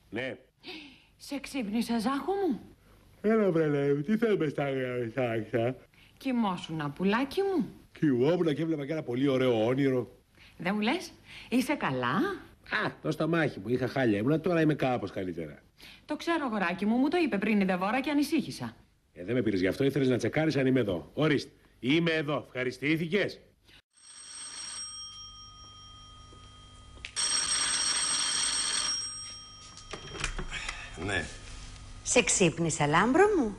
Ναι. Σε ξύπνησα, Ζάχο μου? Έλα, βρελέ, τι θέλουμε στα γράμματα. Κοιμόσουνα, πουλάκι μου? Κοιμόμουν και έβλεπα και ένα πολύ ωραίο όνειρο. Δεν μου λες, είσαι καλά? Α, το στομάχι μου, είχα χάλια ήμουνα, τώρα είμαι κάπως καλύτερα. Το ξέρω, αγοράκι μου, μου το είπε πριν η Δεβόρα και ανησύχησα. Δεν με πήρες γι' αυτό, ήθελες να τσεκάρεις αν είμαι εδώ. Ορίστε, είμαι εδώ, ευχαριστήθηκες? Ναι. Σε ξύπνησα, λάμπρο μου?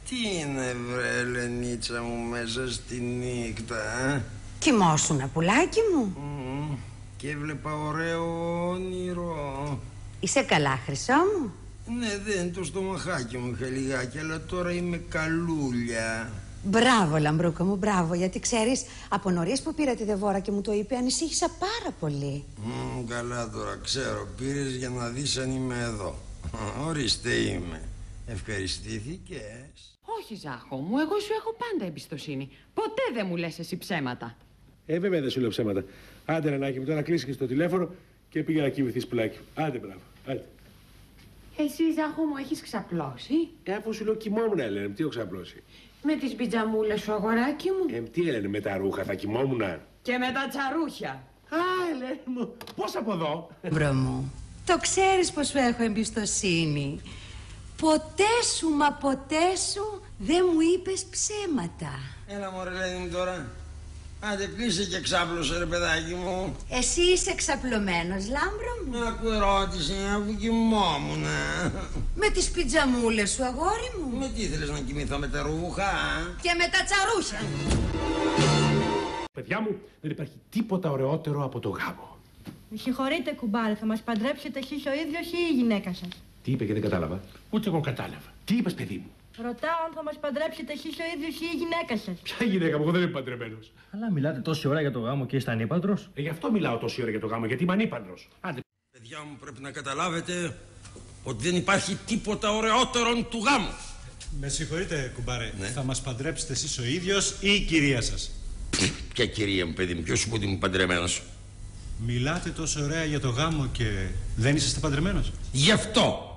Τι είναι, βρε, Ελενίτσα μου, μέσα στη νύχτα, Κοιμόσουνα, πουλάκι μου? Και έβλεπα ωραίο όνειρο. Είσαι καλά, χρυσό μου? Ναι, δεν το στομαχάκι μου είχα λιγάκι, αλλά τώρα είμαι καλούλια. Μπράβο, λαμπρούκα μου, μπράβο, γιατί ξέρεις, από νωρίς που πήρα τη Δεβόρα και μου το είπε, ανησύχησα πάρα πολύ. Καλά τώρα, ξέρω, πήρες για να δεις αν είμαι εδώ. Ορίστε είμαι. Ευχαριστήθηκες? Όχι, Ζάχο μου, εγώ σου έχω πάντα εμπιστοσύνη. Ποτέ δεν μου λες εσύ ψέματα. Βέβαια δεν σου λέω ψέματα. Άντε, Ρενάκι μου, τώρα κλείσεις και στο τηλέφωνο και πήγα να κοιμηθείς, πουλάκι. Άντε, μπράβο, άντε. Εσύ, Ζάχο μου, έχεις ξαπλώσει? Αφού σου λέω κοιμόμουν, Έλενε, τι έχω ξαπλώσει. Με τις πιτζαμούλες σου, αγοράκι μου? Τι, Έλενε, με τα ρούχα θα κοιμόμουν? Και με τα τσαρούχια. Α, Έλενε μου, πώς από εδώ? Μπρο μου, το ξέρεις πως σου έχω εμπιστοσύνη. Ποτέ σου, μα ποτέ σου δεν μου είπες ψέματα. Έλα, μωρέ, Ελένη μου τώρα. Άντε, κλείσε και ξάπλωσε, ρε παιδάκι μου. Εσύ είσαι ξαπλωμένος, λάμπρο μου? Άκου ερώτηση, αφού κοιμόμουν. Με τις πιτζαμούλες σου, αγόρι μου? Με τι ήθελες να κοιμηθώ, με τα ρούχα? Και με τα τσαρούχια. Παιδιά μου, δεν υπάρχει τίποτα ωραιότερο από το γάμο. Με συγχωρείτε, κουμπάρε, θα μας παντρέψετε εσείς ο ίδιος ή η γυναίκα σας? Τι είπε και δεν κατάλαβα? Ούτε εγώ κατάλαβα. Τι είπες, παιδί μου? Ρωτάω αν θα μας παντρέψετε εσείς ο ίδιος ή η γυναίκα σας. Ποια γυναίκα μου, εγώ δεν είμαι παντρεμένος. Αλλά μιλάτε τόση ώρα για το γάμο και είστε ανήπαντρος. Γι' αυτό μιλάω τόση ώρα για το γάμο, γιατί είμαι ανήπαντρος. Άντε. Παιδιά μου, πρέπει να καταλάβετε ότι δεν υπάρχει τίποτα ωραιότερο του γάμου. Με συγχωρείτε, κουμπάρε. Ναι. Θα μας παντρέψετε εσείς ο ίδιος ή η κυρία σας? Ποια κυρία μου, παιδί μου, ποιος σου είπε ότι είμαι παντρεμένος? Μιλάτε τόσο ωραία για το γάμο και δεν είσαστε παντρεμένος? Γι' αυτό